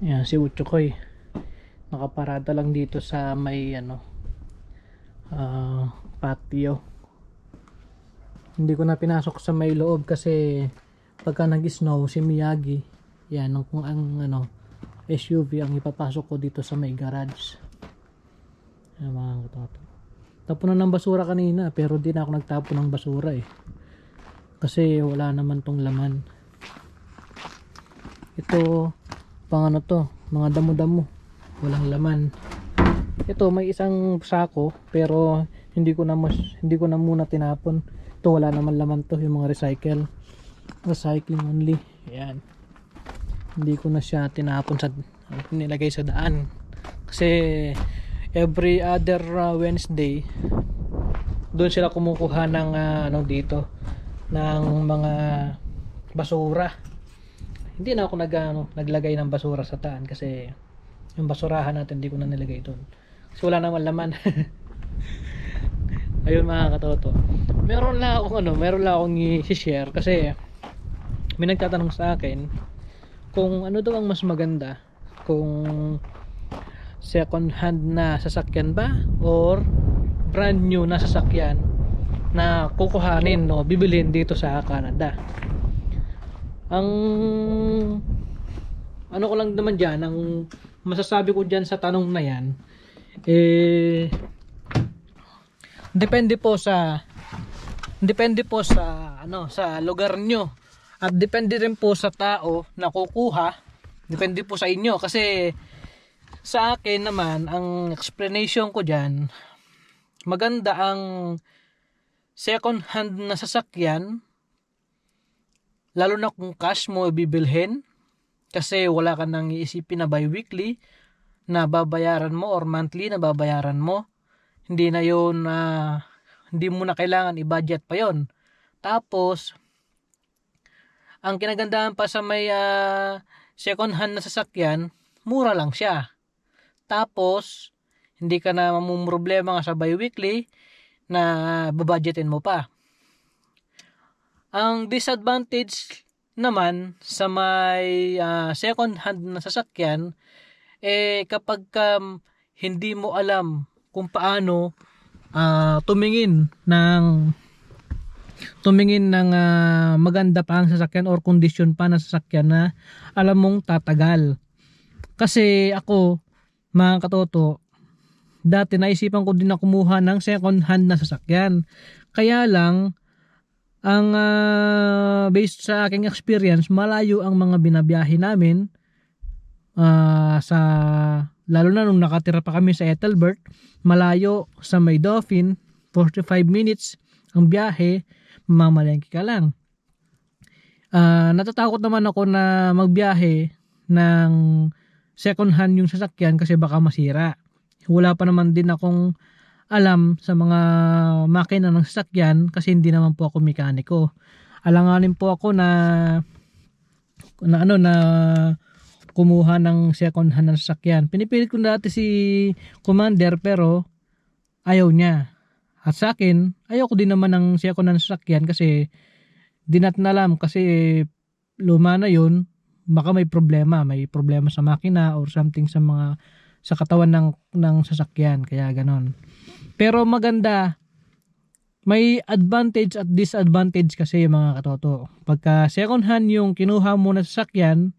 Yan si Uchokoy. Nakaparada lang dito sa may patio. Hindi ko na pinasok sa may loob kasi pagka nag-snow si Miyagi, yan kung ang SUV ang ipapasok ko dito sa may garage. Yan mga katoto. Tapunan ng basura kanina pero di na ako nagtapon ng basura kasi wala naman tong laman. Ito pang to, mga damo-damo, walang laman. Ito may isang sako pero hindi ko na muna tinapon. Ito wala naman laman to, yung mga recycling only. Ayan, hindi ko na siya tinapon nilagay sa daan kasi every other Wednesday doon sila kumukuha ng dito ng mga basura. Hindi na ako naglagay ng basura sa daan kasi yung basurahan natin hindi ko na nilagay doon kasi wala naman laman. Ayun mga katoto, meron lang akong i-share kasi may nagtatanong sa akin kung ano daw ang mas maganda, kung second hand na sasakyan ba or brand new na sasakyan na kukuhanin bibilhin dito sa Canada. Ang ko lang naman dyan, ang masasabi ko dyan sa tanong na yan depende po sa sa lugar nyo at depende rin po sa tao na kukuha, depende po sa inyo. Kasi sa akin naman ang explanation ko dyan, maganda ang second hand na sasakyan lalo na kung cash mo bibilhin kasi wala ka nang iisipin na bi-weekly na babayaran mo or monthly na babayaran mo. Hindi na yun, hindi mo na kailangan i-budget pa yon. Tapos ang kinagandahan pa sa may second hand na sasakyan, mura lang siya. Tapos hindi ka na mamumroblema nga sa bi-weekly na babudgetin mo pa. Ang disadvantage naman sa may second hand na sasakyan kapag hindi mo alam kung paano tumingin ng maganda pa ang sasakyan or kondisyon pa ng sasakyan na alam mong tatagal. Kasi ako mga katoto, dati naisipan ko din na kumuha ng second hand na sasakyan. Kaya lang ang based sa aking experience, malayo ang mga binabiyahe namin sa lalo na nung nakatira pa kami sa Ethelbert, malayo sa may Dauphin, 45 minutes ang biyahe, mamalengke ka lang. Natatakot naman ako na magbiyahe ng second hand yung sasakyan kasi baka masira. Wala pa naman din akong alam sa mga makina ng sasakyan kasi hindi naman po ako mekaniko. Alanganin po ako na kumuha ng second hand na sasakyan. Pinipilit ko dati si Commander pero ayaw niya. At sa akin, ayaw ko din naman ng second hand sasakyan kasi di natin alam kasi luma na yun, baka may problema sa makina or something sa katawan ng sasakyan, kaya ganon. Pero maganda, may advantage at disadvantage kasi mga katoto. Pagka second hand yung kinuha mo na sasakyan,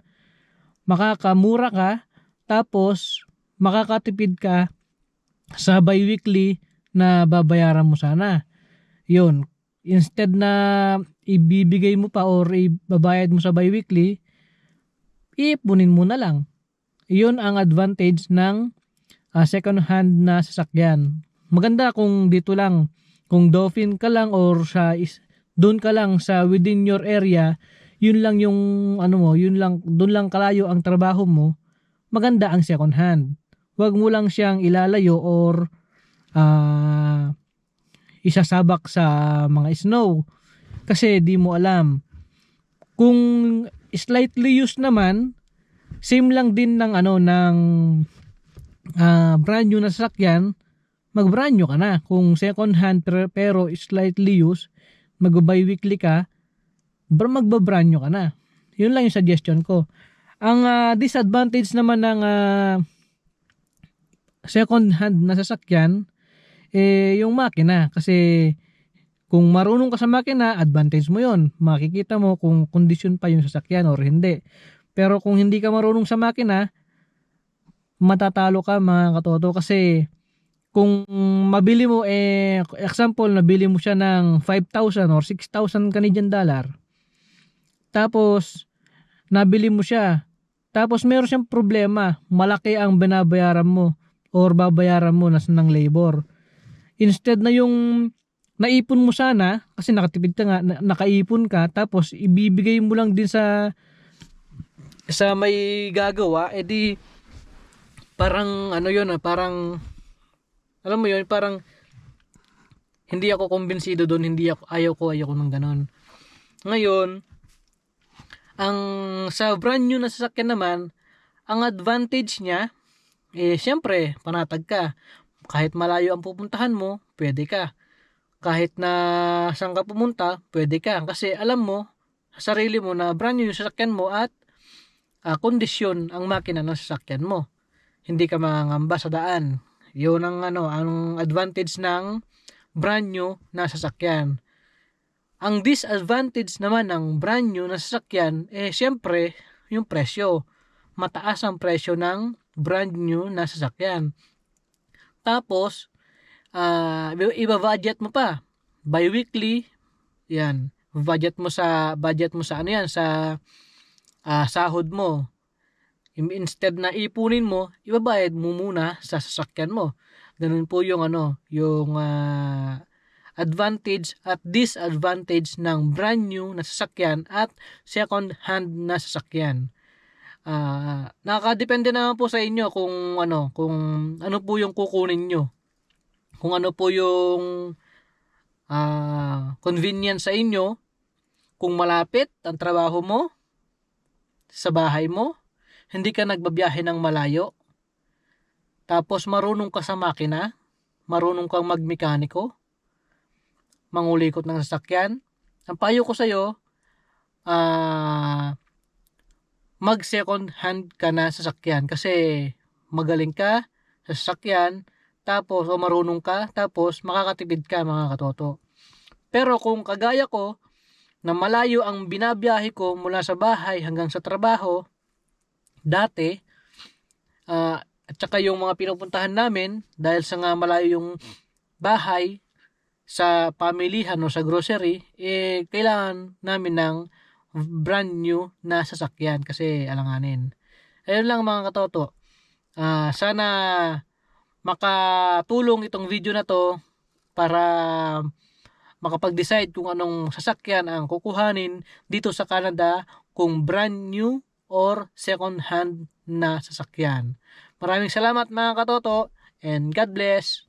makakamura ka, tapos makakatipid ka sa bi-weekly na babayaran mo sana. Yun, instead na ibibigay mo pa or ibabayad mo sa bi-weekly, iipunin mo na lang. Yun ang advantage ng second hand na sasakyan. Maganda kung dito lang, kung Dauphin ka lang or doon ka lang sa within your area, yun lang yung doon lang kalayo ang trabaho mo, maganda ang second hand. Huwag mo lang siyang ilalayo or isasabak sa mga snow kasi di mo alam. Kung slightly used naman, same lang din ng brand new na sasakyan, mag-brand new ka na. Kung second hand pero slightly used, mag-bi-weekly ka, magbabrand nyo ka na. Yun lang yung suggestion ko. Ang disadvantage naman ng second hand na sasakyan, yung makina. Kasi kung marunong ka sa makina, advantage mo yon. Makikita mo kung kondisyon pa yung sasakyan or hindi. Pero kung hindi ka marunong sa makina, matatalo ka mga katoto. Kasi kung mabili mo, example, nabili mo siya ng 5,000 or 6,000 Canadian dollar. Tapos, nabili mo siya. Tapos meron siyang problema. Malaki ang binabayaran mo or babayaran mo ng labor. Instead na yung naipon mo sana, kasi nakatipid ka nga, nakaipon ka, tapos ibibigay mo lang din sa may gagawa, edi parang ano yun, parang alam mo yun, parang hindi ako kumbinsido doon, hindi ako, ayoko ng ganon. Ngayon, ang sa brand new na sasakyan naman, ang advantage niya, syempre, panatag ka. Kahit malayo ang pupuntahan mo, pwede ka. Kahit na saan ka pumunta, pwede ka. Kasi alam mo, sa sarili mo na brand new yung sasakyan mo at kondisyon ang makina ng sasakyan mo. Hindi ka mangangamba sa daan. Yun ang advantage ng brand new na sasakyan. Ang disadvantage naman ng brand new na sasakyan, syempre, yung presyo. Mataas ang presyo ng brand new na sasakyan. Tapos, iba-budget mo pa. Bi-weekly, yan. Budget mo sa ano yan, sa sahod mo. Instead na ipunin mo, ibabayad mo muna sa sasakyan mo. Ganun po yung advantage at disadvantage ng brand new na sasakyan at second hand na sasakyan. Nakakadepende naman po sa inyo kung ano po yung kukunin nyo. Kung ano po yung convenience sa inyo. Kung malapit ang trabaho mo sa bahay mo, hindi ka nagbabiyahe ng malayo, tapos marunong ka sa makina, marunong kang magmekaniko, mangulikot ng sasakyan, ang payo ko sa'yo, mag second hand ka na sasakyan kasi magaling ka sa sasakyan, tapos marunong ka, tapos makakatipid ka mga katoto. Pero kung kagaya ko, na malayo ang binabiyahe ko mula sa bahay hanggang sa trabaho, dati, at saka yung mga pinupuntahan namin, dahil sa nga malayo yung bahay, sa pamilihan o sa grocery, kailangan namin ng brand new na sasakyan kasi alanganin. Ayun lang mga katoto. Sana makatulong itong video na to para makapag-decide kung anong sasakyan ang kukuhanin dito sa Canada, kung brand new or second hand na sasakyan. Maraming salamat mga katoto and God bless.